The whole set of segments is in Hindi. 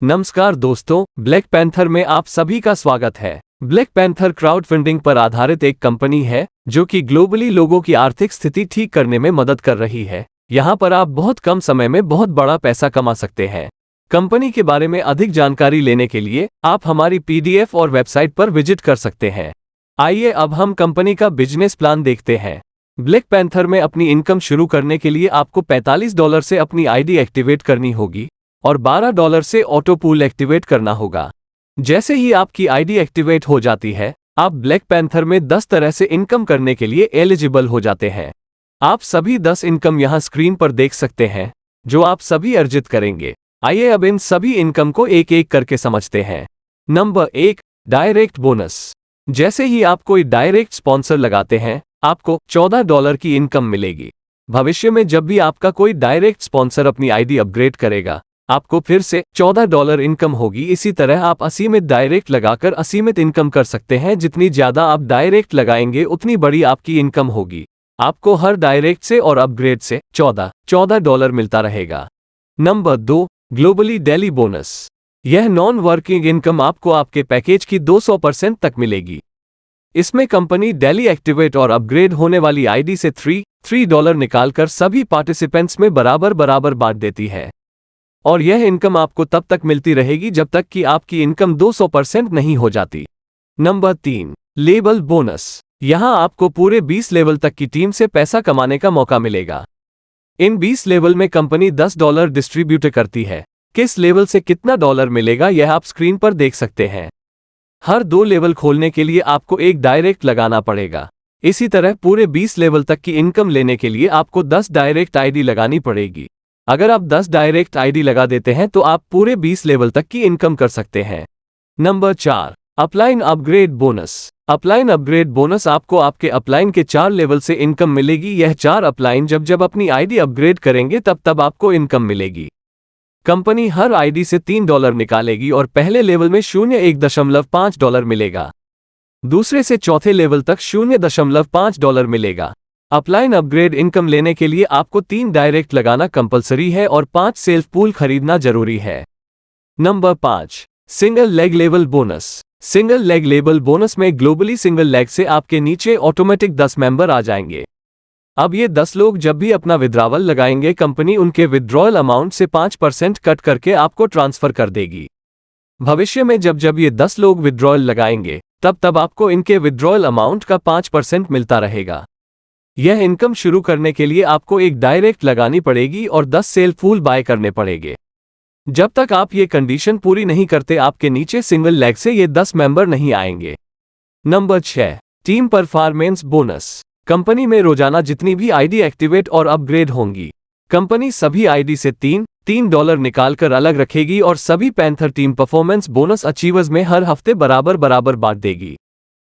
नमस्कार दोस्तों, ब्लैक पैंथर में आप सभी का स्वागत है। ब्लैक पैंथर क्राउड फंडिंग पर आधारित एक कंपनी है जो कि ग्लोबली लोगों की आर्थिक स्थिति ठीक करने में मदद कर रही है। यहाँ पर आप बहुत कम समय में बहुत बड़ा पैसा कमा सकते हैं। कंपनी के बारे में अधिक जानकारी लेने के लिए आप हमारी पीडीएफ और वेबसाइट पर विजिट कर सकते हैं। आइए अब हम कंपनी का बिजनेस प्लान देखते हैं। ब्लैक पैंथर में अपनी इनकम शुरू करने के लिए आपको $45 से अपनी आईडी एक्टिवेट करनी होगी और $12 से ऑटो पूल एक्टिवेट करना होगा। जैसे ही आपकी आईडी एक्टिवेट हो जाती है, आप ब्लैक पैंथर में 10 तरह से इनकम करने के लिए एलिजिबल हो जाते हैं। आप सभी 10 इनकम यहां स्क्रीन पर देख सकते हैं, जो आप सभी अर्जित करेंगे। आइए अब इन सभी इनकम को एक एक करके समझते हैं। Number 1, direct bonus. जैसे ही आप कोई डायरेक्ट स्पॉन्सर लगाते हैं, आपको $14 की इनकम मिलेगी। भविष्य में जब भी आपका कोई डायरेक्ट स्पॉन्सर अपनी आईडी अपग्रेड करेगा, आपको फिर से $14 इनकम होगी। इसी तरह आप असीमित डायरेक्ट लगाकर असीमित इनकम कर सकते हैं। जितनी ज्यादा आप डायरेक्ट लगाएंगे उतनी बड़ी आपकी इनकम होगी। आपको हर डायरेक्ट से और अपग्रेड से $14 मिलता रहेगा। Number 2, globally daily bonus. यह नॉन वर्किंग इनकम आपको आपके पैकेज की 200% तक मिलेगी। इसमें कंपनी डेली एक्टिवेट और अपग्रेड होने वाली आईडी से $3 निकालकर सभी पार्टिसिपेंट्स में बराबर बांट देती है। और यह इनकम आपको तब तक मिलती रहेगी जब तक कि आपकी इनकम 200% नहीं हो जाती। Number 3, level bonus. यहां आपको पूरे 20 लेवल तक की टीम से पैसा कमाने का मौका मिलेगा। इन 20 लेवल में कंपनी $10 डिस्ट्रीब्यूट करती है। किस लेवल से कितना डॉलर मिलेगा यह आप स्क्रीन पर देख सकते हैं। हर 2 लेवल खोलने के लिए आपको एक डायरेक्ट लगाना पड़ेगा। इसी तरह पूरे 20 लेवल तक की इनकम लेने के लिए आपको 10 डायरेक्ट आईडी लगानी पड़ेगी। अगर आप 10 डायरेक्ट आईडी लगा देते हैं तो आप पूरे 20 लेवल तक की इनकम कर सकते हैं। Number 4, upline upgrade bonus. Upline upgrade bonus आपको आपके अपलाइन के 4 लेवल से इनकम मिलेगी। यह 4 अपलाइन जब अपनी आईडी अपग्रेड करेंगे तब आपको इनकम मिलेगी। कंपनी हर आईडी से $3 निकालेगी और पहले लेवल में $1.5 मिलेगा। दूसरे से चौथे लेवल तक $0.5 मिलेगा। अपलाइन अपग्रेड इनकम लेने के लिए आपको 3 डायरेक्ट लगाना कंपलसरी है और 5 सेल्फ पूल खरीदना जरूरी है। Number 5, single leg level bonus. Single leg level bonus में ग्लोबली सिंगल लेग से आपके नीचे ऑटोमेटिक 10 मेंबर आ जाएंगे। अब ये 10 लोग जब भी अपना विड्रॉवल लगाएंगे, कंपनी उनके विड्रॉयल अमाउंट से 5% कट करके आपको ट्रांसफर कर देगी। भविष्य में जब ये 10 लोग विड्रॉयल लगाएंगे, तब आपको इनके विड्रॉयल अमाउंट का 5% मिलता रहेगा। यह इनकम शुरू करने के लिए आपको एक डायरेक्ट लगानी पड़ेगी और 10 सेल फूल बाय करने पड़ेंगे। जब तक आप ये कंडीशन पूरी नहीं करते, आपके नीचे सिंगल लेग से ये 10 मेंबर नहीं आएंगे। Number 6, team performance bonus. Company में रोजाना जितनी भी आईडी एक्टिवेट और अपग्रेड होंगी, कंपनी सभी आईडी से $3 निकालकर अलग रखेगी और सभी panther team performance bonus achievers में हर हफ्ते बराबर बांट देगी।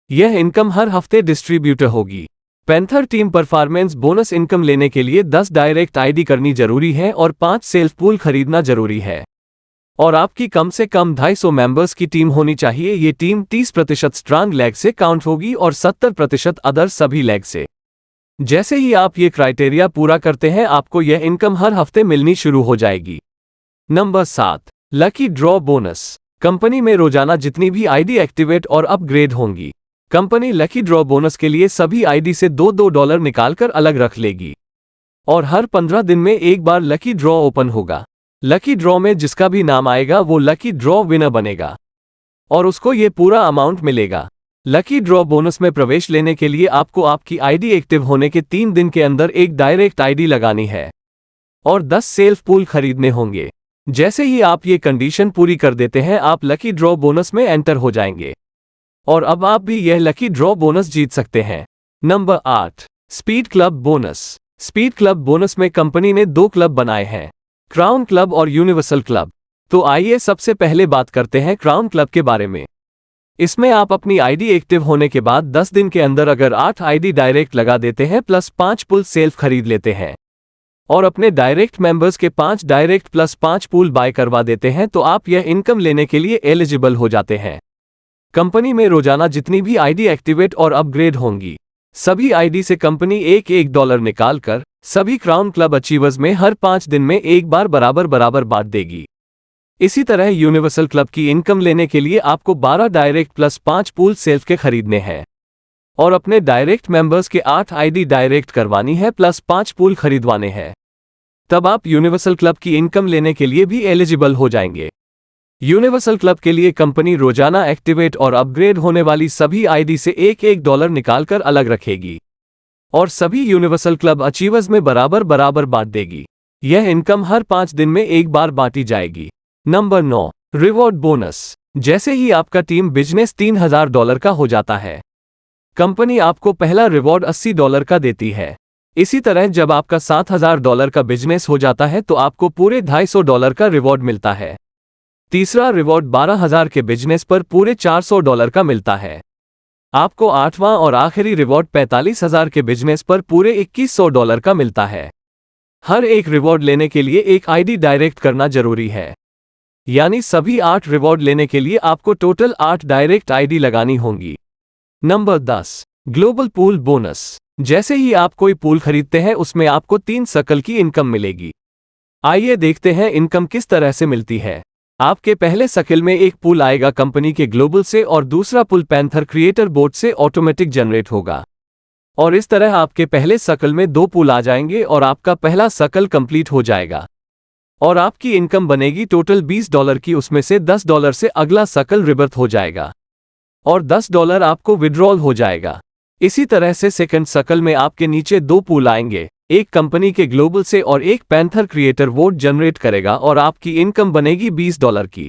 यह इनकम हर हफ्ते डिस्ट्रीब्यूट होगी। Panther team performance bonus income लेने के लिए 10 डायरेक्ट आईडी करनी जरूरी है और 5 सेल्फ पूल खरीदना जरूरी है। और आपकी कम से कम 250 मेंबर्स की टीम होनी चाहिए। ये टीम 30% स्ट्रांग लेग से काउंट होगी और 70% अदर सभी लेग से। जैसे ही आप ये क्राइटेरिया पूरा करते हैं, आपको यह इनकम हर हफ्ते मिलनी शुरू हो जाएगी। Number 7, lucky draw bonus. Company में रोजाना जितनी भी आईडी एक्टिवेट और अपग्रेड होंगी, कंपनी लकी ड्रॉ बोनस के लिए सभी आईडी से $2 निकालकर अलग रख लेगी और हर 15 दिन में एक बार लकी ड्रॉ ओपन होगा। लकी ड्रॉ में जिसका भी नाम आएगा वो लकी ड्रॉ विनर बनेगा और उसको ये पूरा अमाउंट मिलेगा। लकी ड्रॉ बोनस में प्रवेश लेने के लिए आपको आपकी आईडी एक्टिव होने के 3 दिन के अंदर एक डायरेक्ट आईडी लगानी है और 10 सेल्फ पूल खरीदने होंगे। जैसे ही आप ये कंडीशन पूरी कर देते हैं, आप लकी ड्रॉ बोनस में एंटर हो जाएंगे और अब आप भी यह लकी ड्रॉ बोनस जीत सकते हैं। Number 8, speed club bonus. Speed club bonus में कंपनी ने 2 क्लब बनाए हैं, क्राउन क्लब और यूनिवर्सल क्लब। तो आइए सबसे पहले बात करते हैं क्राउन क्लब के बारे में। इसमें आप अपनी आईडी एक्टिव होने के बाद 10 दिन के अंदर अगर 8 आईडी डायरेक्ट लगा देते हैं प्लस 5 पुल सेल्फ खरीद लेते हैं और अपने डायरेक्ट मेंबर्स के 5 डायरेक्ट प्लस 5 पुल बाय करवा देते हैं, तो आप यह इनकम लेने के लिए एलिजिबल हो जाते हैं। कंपनी में रोजाना जितनी भी आईडी एक्टिवेट और अपग्रेड होंगी, सभी आईडी से कंपनी $1 निकालकर सभी क्राउन क्लब अचीवर्स में हर 5 दिन में एक बार बराबर बांट देगी। इसी तरह यूनिवर्सल क्लब की इनकम लेने के लिए आपको 12 डायरेक्ट प्लस 5 पूल सेल्फ के खरीदने हैं और अपने डायरेक्ट मेंबर्स के 8 आईडी डायरेक्ट करवानी है प्लस 5 पूल खरीदवाने हैं। तब आप यूनिवर्सल क्लब की इनकम लेने के लिए भी एलिजिबल हो जाएंगे। यूनिवर्सल क्लब के लिए कंपनी रोजाना एक्टिवेट और अपग्रेड होने वाली सभी आईडी से $1 निकालकर अलग रखेगी और सभी यूनिवर्सल क्लब अचीवर्स में बराबर बराबर बांट देगी। यह इनकम हर 5 दिन में एक बार बांटी जाएगी। Number 9, reward bonus. जैसे ही आपका टीम बिजनेस $3000 का हो जाता है, कंपनी आपको पहला रिवॉर्ड $80 का देती है। इसी तरह जब आपका $7000 का बिजनेस हो जाता है तो आपको पूरे $250 का रिवॉर्ड मिलता है। तीसरा रिवॉर्ड 12000 के बिजनेस पर पूरे $400 का मिलता है। आपको 8वां और आखिरी रिवॉर्ड 45000 के बिजनेस पर पूरे $2100 का मिलता है। हर एक रिवॉर्ड लेने के लिए एक आईडी डायरेक्ट करना जरूरी है, यानी सभी 8 रिवॉर्ड लेने के लिए आपको टोटल 8 डायरेक्ट आईडी लगानी होंगी। Number 10, global pool bonus. जैसे ही आप कोई पूल खरीदते हैं उसमें आपको 3 सर्कल की इनकम मिलेगी। आइए देखते हैं इनकम किस तरह से मिलती है। आपके पहले सर्कल में एक पूल आएगा कंपनी के ग्लोबल से और दूसरा पूल पैंथर क्रिएटर बोर्ड से ऑटोमेटिक जनरेट होगा और इस तरह आपके पहले सर्कल में 2 पूल आ जाएंगे और आपका पहला सर्कल कंप्लीट हो जाएगा और आपकी इनकम बनेगी टोटल $20 की। उसमें से $10 से अगला सर्कल रिबर्थ हो जाएगा और $10 आपको विड्रॉल हो जाएगा। इसी तरह से सेकंड सर्कल में आपके नीचे 2 पूल आएंगे, एक कंपनी के ग्लोबल से और एक पैंथर क्रिएटर वोट जनरेट करेगा और आपकी इनकम बनेगी $20 की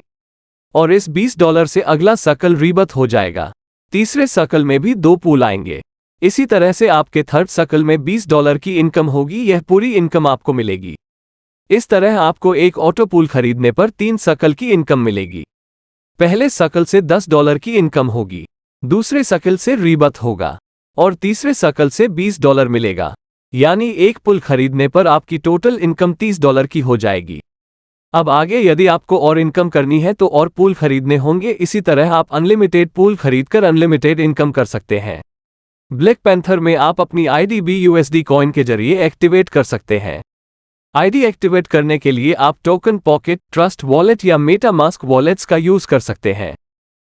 और इस $20 से अगला सर्कल रीबर्थ हो जाएगा। तीसरे सर्कल में भी 2 पूल आएंगे। इसी तरह से आपके थर्ड सर्कल में $20 की इनकम होगी। यह पूरी इनकम आपको मिलेगी। इस तरह आपको एक ऑटो पूल खरीदने पर 3 सर्कल की इनकम मिलेगी। पहले सर्कल से $10 की इनकम होगी, दूसरे सर्कल से रीबर्थ होगा और तीसरे सर्कल से $20 मिलेगा, यानी एक पुल खरीदने पर आपकी टोटल इनकम $30 की हो जाएगी। अब आगे यदि आपको और इनकम करनी है तो और पूल खरीदने होंगे। इसी तरह आप अनलिमिटेड पूल खरीदकर अनलिमिटेड इनकम कर सकते हैं। ब्लैक पैंथर में आप अपनी आईडी BUSD कॉइन के जरिए एक्टिवेट कर सकते हैं। आईडी एक्टिवेट करने के लिए आप टोकन पॉकेट, ट्रस्ट वॉलेट या मेटामास्क वॉलेट्स का यूज कर सकते हैं।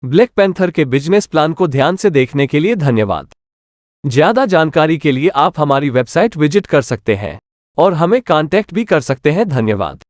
ब्लैक पैंथर के बिजनेस प्लान को ध्यान से देखने के लिए धन्यवाद। ज्यादा जानकारी के लिए आप हमारी वेबसाइट विजिट कर सकते हैं और हमें कांटेक्ट भी कर सकते हैं। धन्यवाद।